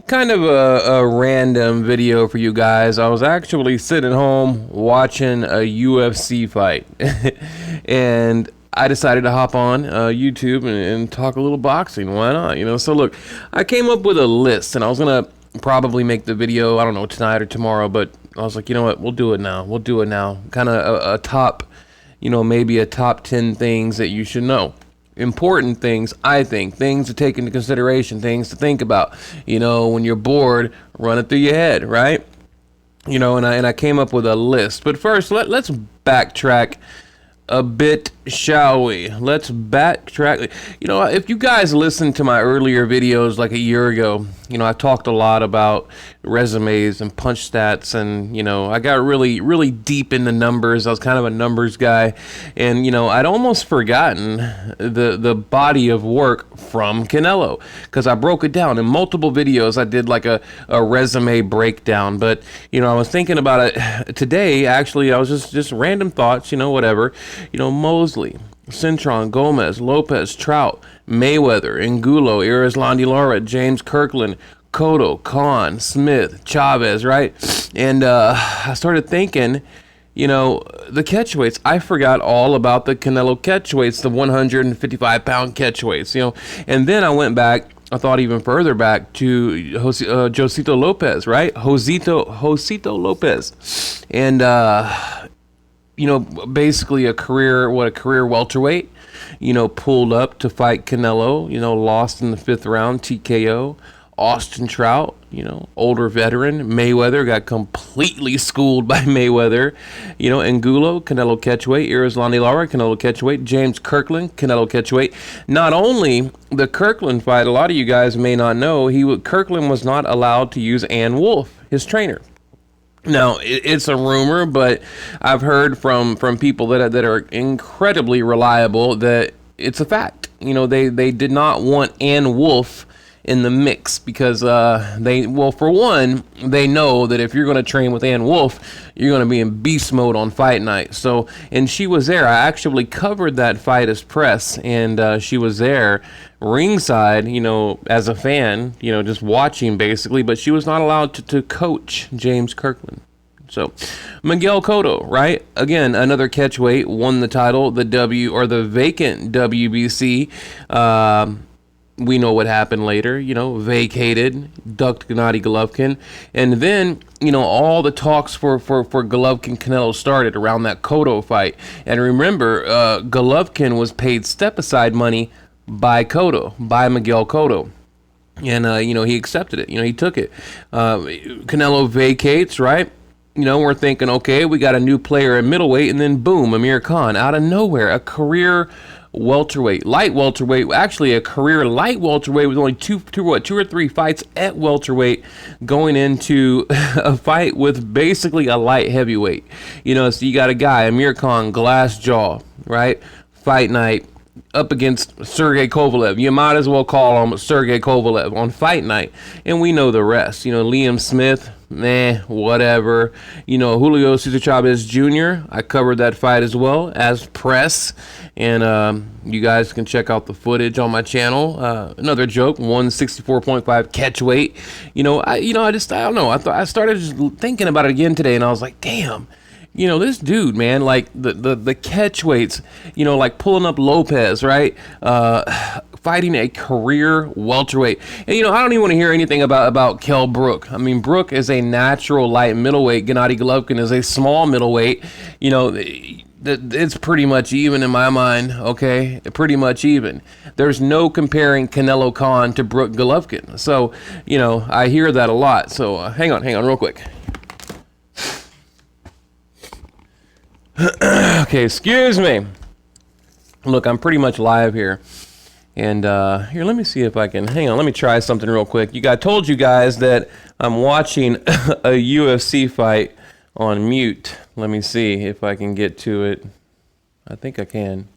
Kind of a random video for you guys. I was actually sitting home watching a UFC fight, and I decided to hop on YouTube and talk a little boxing. Why not? So look, I came up with a list, and I was gonna probably make the video, I don't know, tonight or tomorrow, but I was like, you know what? We'll do it now. We'll do it now. Kind of a top, maybe a top 10 things that you should know. Important things, I think, things to take into consideration, things to think about. When you're bored, run it through your head, right? And I came up with a list. But first, let's backtrack a bit, shall we? Let's backtrack. If you guys listened to my earlier videos like a year ago, I talked a lot about resumes and punch stats, and I got really deep in the numbers. I was kind of a numbers guy, and I'd almost forgotten the body of work from Canelo, because I broke it down in multiple videos. I did like a resume breakdown, but I was thinking about it today. Actually, I was just random thoughts, whatever. Mosley, Cintron, Gomez, Lopez, Trout, Mayweather, Angulo, Irizlandi Lara, James Kirkland, Cotto, Khan, Smith, Chavez, right? And I started thinking, the catchweights. I forgot all about the Canelo catchweights, the 155-pound catchweights, And then I went back, I thought even further back to Josito Lopez, right? Josito Lopez. And, basically a career welterweight, pulled up to fight Canelo, lost in the 5th round, TKO. Austin Trout, older veteran. Mayweather got completely schooled by Mayweather. Angulo, Canelo catchweight. Irizlandi Lara, Canelo catchweight. James Kirkland, Canelo catchweight. Not only the Kirkland fight, a lot of you guys may not know, Kirkland was not allowed to use Ann Wolfe, his trainer. Now, it's a rumor, but I've heard from people that are incredibly reliable that it's a fact. They did not want Ann Wolfe in the mix because for one, they know that if you're going to train with Ann Wolfe, you're going to be in beast mode on fight night. So, and she was there. I actually covered that fight as press, and she was there ringside, as a fan, just watching basically, but she was not allowed to coach James Kirkland. So, Miguel Cotto, right? Again, another catchweight, won the title, the vacant WBC. We know what happened later, vacated, ducked Gennady Golovkin. And then, all the talks for Golovkin Canelo started around that Cotto fight. And remember, Golovkin was paid step-aside money by Miguel Cotto. And, he accepted it. He took it. Canelo vacates, right? We're thinking, okay, we got a new player at middleweight, and then boom, Amir Khan, out of nowhere, a career light welterweight, actually a career light welterweight with only two or three fights at welterweight, going into a fight with basically a light heavyweight. So you got a guy, Amir Khan, glass jaw, right? Fight night, up against Sergey Kovalev. You might as well call him Sergey Kovalev on fight night. And we know the rest. Liam Smith, whatever. Julio Cesar Chavez Jr., I covered that fight as well as press. And you guys can check out the footage on my channel. Another joke, 164.5 catch weight. I don't know. I started just thinking about it again today, and I was like, damn. This dude, man, like the catch weights, like pulling up Lopez, right? Fighting a career welterweight. And, I don't even want to hear anything about Kell Brook. I mean, Brook is a natural light middleweight. Gennady Golovkin is a small middleweight. It's pretty much even in my mind, okay? Pretty much even. There's no comparing Canelo Khan to Brook Golovkin. So, I hear that a lot. So, hang on real quick. Okay, excuse me. Look, I'm pretty much live here. And here, let me see if I can, hang on, let me try something real quick. I told you guys that I'm watching a UFC fight on mute. Let me see if I can get to it. I think I can.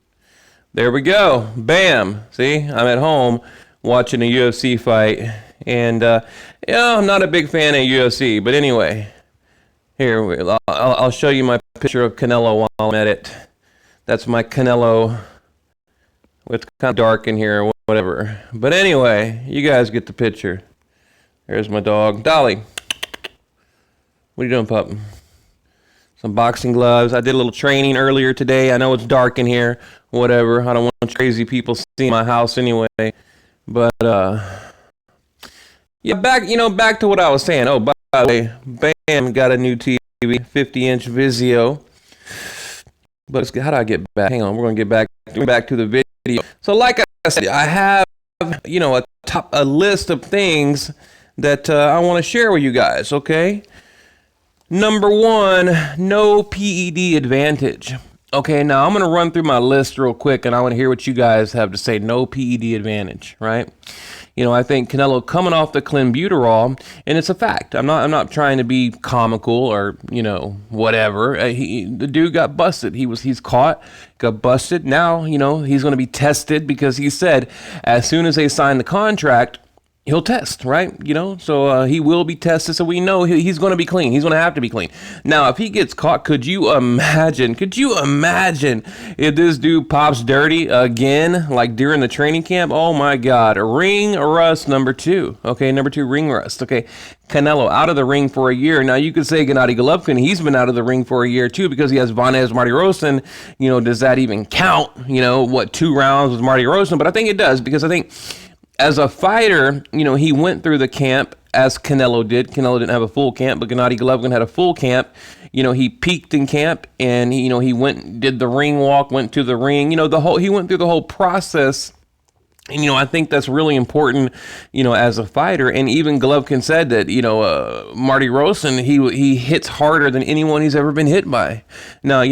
There we go. Bam. See, I'm at home watching a UFC fight. And, I'm not a big fan of UFC. But anyway, here, I'll show you my picture of Canelo while I'm at it. That's my Canelo. It's kind of dark in here or whatever. But anyway, you guys get the picture. There's my dog. Dolly. What are you doing, pup? Some boxing gloves. I did a little training earlier today. I know it's dark in here. Whatever. I don't want crazy people seeing my house anyway. But, yeah, back to what I was saying. Oh, by the way, Bam got a new TV, 50-inch Vizio. But how do I get back? Hang on, we're going to get back to the video. So like I said, I have, a list of things that I want to share with you guys, okay? Number one, no PED advantage. Okay, now I'm going to run through my list real quick, and I want to hear what you guys have to say. No PED advantage, right? I think Canelo coming off the clenbuterol, and it's a fact. I'm not trying to be comical or whatever. The dude got busted. He's caught, got busted. Now he's going to be tested because he said as soon as they sign the contract, he'll test, right? So he will be tested. So we know he's going to be clean. He's going to have to be clean. Now, if he gets caught, could you imagine if this dude pops dirty again, like during the training camp? Oh my God. Ring rust number 2. Okay. Number 2, ring rust. Okay. Canelo out of the ring for a year. Now you could say Gennady Golovkin, he's been out of the ring for a year too, because he has Vanez Marty Rosen. Does that even count? 2 rounds with Marty Rosen? But I think it does, because I think as a fighter, he went through the camp as Canelo did. Canelo didn't have a full camp, but Gennady Golovkin had a full camp. He peaked in camp, and he went, did the ring walk, went to the ring. He went through the whole process. And, I think that's really important, as a fighter. And even Golovkin said that, Marty Rosen, he hits harder than anyone he's ever been hit by. Now,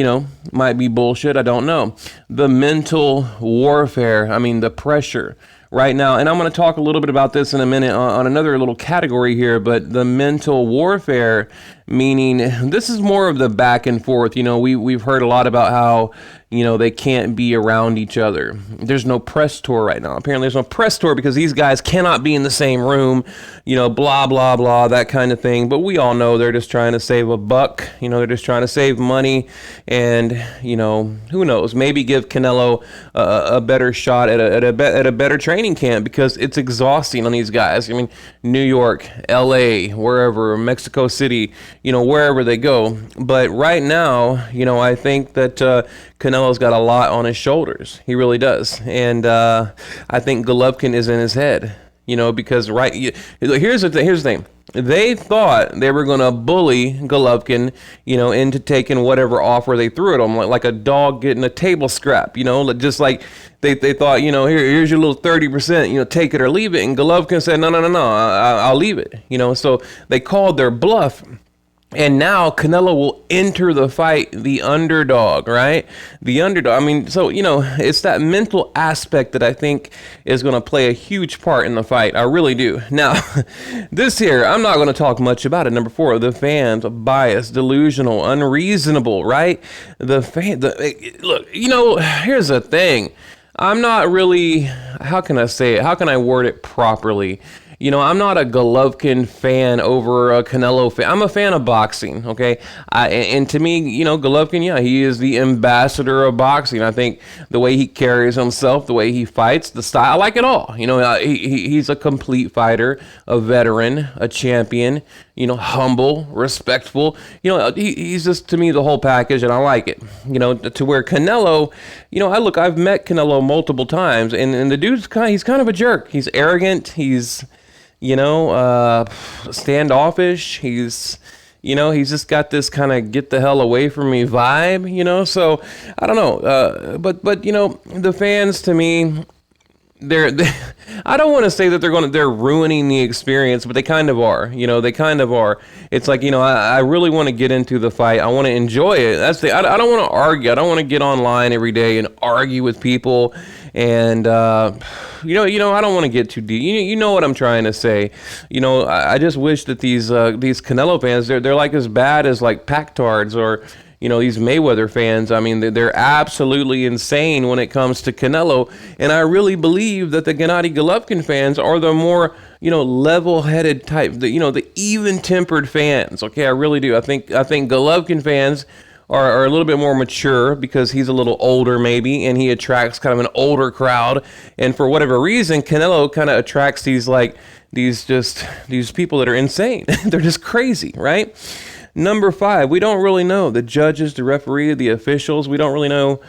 might be bullshit. I don't know. The mental warfare, the pressure right now. And I'm going to talk a little bit about this in a minute on another little category here, but the mental warfare, meaning this is more of the back and forth. We've heard a lot about how, they can't be around each other. There's no press tour right now. Apparently there's no press tour because these guys cannot be in the same room, blah, blah, blah, that kind of thing. But we all know they're just trying to save a buck. They're just trying to save money. And, who knows, maybe give Canelo a better shot at a better training camp, because it's exhausting on these guys. New York, LA, wherever, Mexico City, wherever they go. But right now, I think that Canelo's got a lot on his shoulders. He really does. And I think Golovkin is in his head, because here's the thing. They thought they were going to bully Golovkin, into taking whatever offer they threw at him, like a dog getting a table scrap, just like they thought, here's your little 30%, take it or leave it. And Golovkin said, no, I'll leave it, so they called their bluff. And now Canelo will enter the fight the underdog, right? The underdog. So, it's that mental aspect that I think is going to play a huge part in the fight. I really do. Now, this here, I'm not going to talk much about it. Number 4, the fans, biased, delusional, unreasonable, right? Look, here's the thing. I'm not really, how can I say it? How can I word it properly? I'm not a Golovkin fan over a Canelo fan. I'm a fan of boxing, okay? And to me, Golovkin, yeah, he is the ambassador of boxing. I think the way he carries himself, the way he fights, the style, I like it all. He's a complete fighter, a veteran, a champion, humble, respectful. He's just, to me, the whole package, and I like it. To where Canelo, I've met Canelo multiple times, and the dude's he's kind of a jerk. He's arrogant. He's standoffish. He's just got this kind of get the hell away from me vibe, so I don't know. But the fans, to me, they're I don't want to say that they're ruining the experience, but they kind of are. They kind of are. It's like, I really want to get into the fight. I want to enjoy it. I don't want to argue. I don't want to get online every day and argue with people. And I don't want to get too deep. You know what I'm trying to say. I just wish that these Canelo fans, they're like as bad as like Pactards or these Mayweather fans. They're absolutely insane when it comes to Canelo. And I really believe that the Gennady Golovkin fans are the more, level-headed type, the even-tempered fans. Okay, I really do. I think Golovkin fans are a little bit more mature because he's a little older maybe, and he attracts kind of an older crowd. And for whatever reason, Canelo kind of attracts these like these people that are insane. They're just crazy, right? Number 5, we don't really know the judges, the referee, the officials. We don't really know,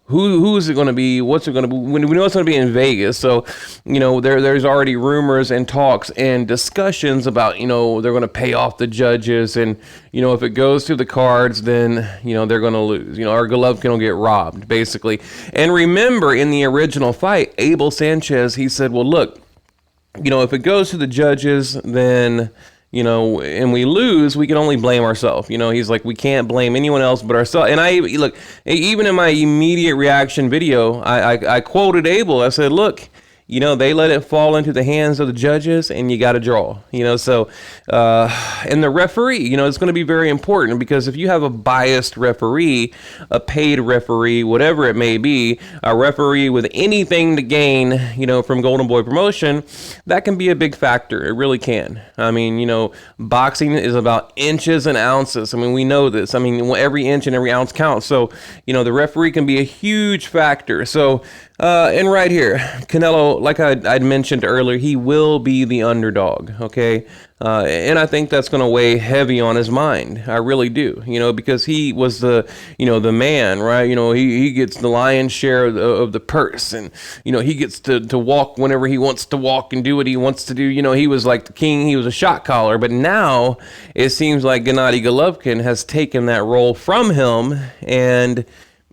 who is it going to be? What's it going to be? We know it's going to be in Vegas. So, there's already rumors and talks and discussions about, they're going to pay off the judges. And, if it goes to the cards, then, they're going to lose. Our Golovkin will get robbed, basically. And remember, in the original fight, Abel Sanchez, he said, well, look, if it goes to the judges, then... and we lose, we can only blame ourselves. He's like, we can't blame anyone else but ourselves. And look, even in my immediate reaction video, I quoted Abel. I said, look, they let it fall into the hands of the judges, and you got to draw, so, and the referee, it's going to be very important, because if you have a biased referee, a paid referee, whatever it may be, a referee with anything to gain, from Golden Boy promotion, that can be a big factor. It really can. I mean, boxing is about inches and ounces. I mean, we know this. I mean, every inch and every ounce counts. So, the referee can be a huge factor. So, and right here, Canelo, like I'd mentioned earlier, he will be the underdog, okay? And I think that's going to weigh heavy on his mind. I really do, because he was the man, right? He gets the lion's share of the purse, and, he gets to walk whenever he wants to walk and do what he wants to do. He was like the king. He was a shot caller. But now it seems like Gennady Golovkin has taken that role from him, and...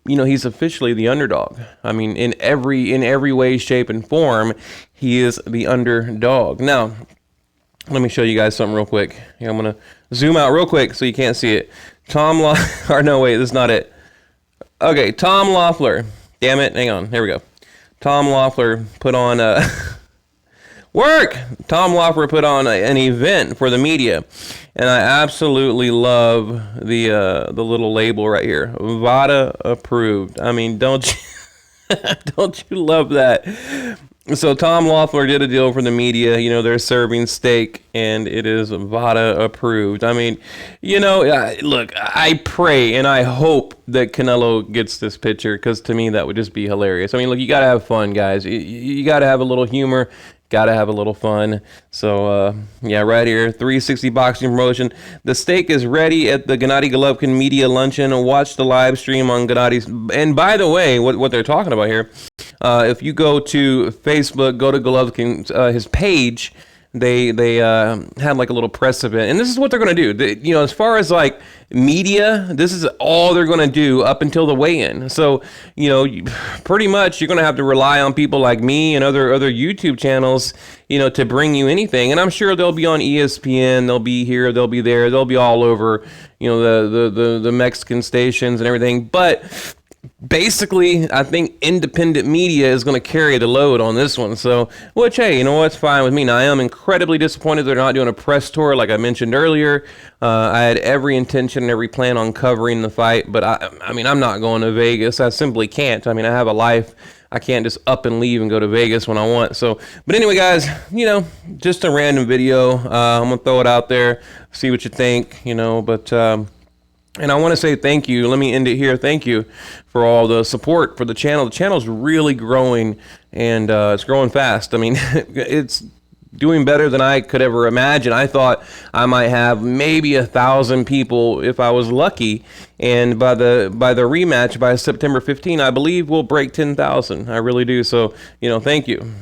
he's officially the underdog. I mean, in every way, shape, and form, he is the underdog. Now, let me show you guys something real quick. Here, I'm going to zoom out real quick so you can't see it. Or no, wait, this is not it. Okay, Tom Loeffler. Damn it, hang on. Here we go. Tom Loeffler put on Tom Loeffler put on an event for the media, and I absolutely love the little label right here, VADA approved. I mean, don't you love that? So Tom Loeffler did a deal for the media. They're serving steak, and it is VADA approved. I mean, look, I pray and I hope that Canelo gets this picture, because to me that would just be hilarious. I mean, look, you got to have fun, guys. You got to have a little humor. Got to have a little fun. So, yeah, right here, 360 Boxing Promotion. The steak is ready at the Gennady Golovkin Media Luncheon. Watch the live stream on Gennady's. And by the way, what they're talking about here, if you go to Facebook, go to Golovkin's his page, they had like a little press event, and this is what they're going to do. As far as like media, this is all they're going to do up until the weigh-in. So, pretty much you're going to have to rely on people like me and other YouTube channels, to bring you anything. And I'm sure they'll be on ESPN, they'll be here, they'll be there, they'll be all over, the Mexican stations and everything. But basically, I think independent media is going to carry the load on this one. So, which, hey, it's fine with me. Now, I am incredibly disappointed they're not doing a press tour like I mentioned earlier. I had every intention and every plan on covering the fight, but I mean, I'm not going to Vegas. I simply can't. I mean, I have a life. I can't just up and leave and go to Vegas when I want. So, but anyway, guys, just a random video. I'm going to throw it out there, see what you think, but... And I want to say thank you. Let me end it here. Thank you for all the support for the channel. The channel's really growing, and it's growing fast. I mean, it's doing better than I could ever imagine. I thought I might have maybe 1,000 people if I was lucky. And by the rematch, by September 15, I believe we'll break 10,000. I really do. So, thank you.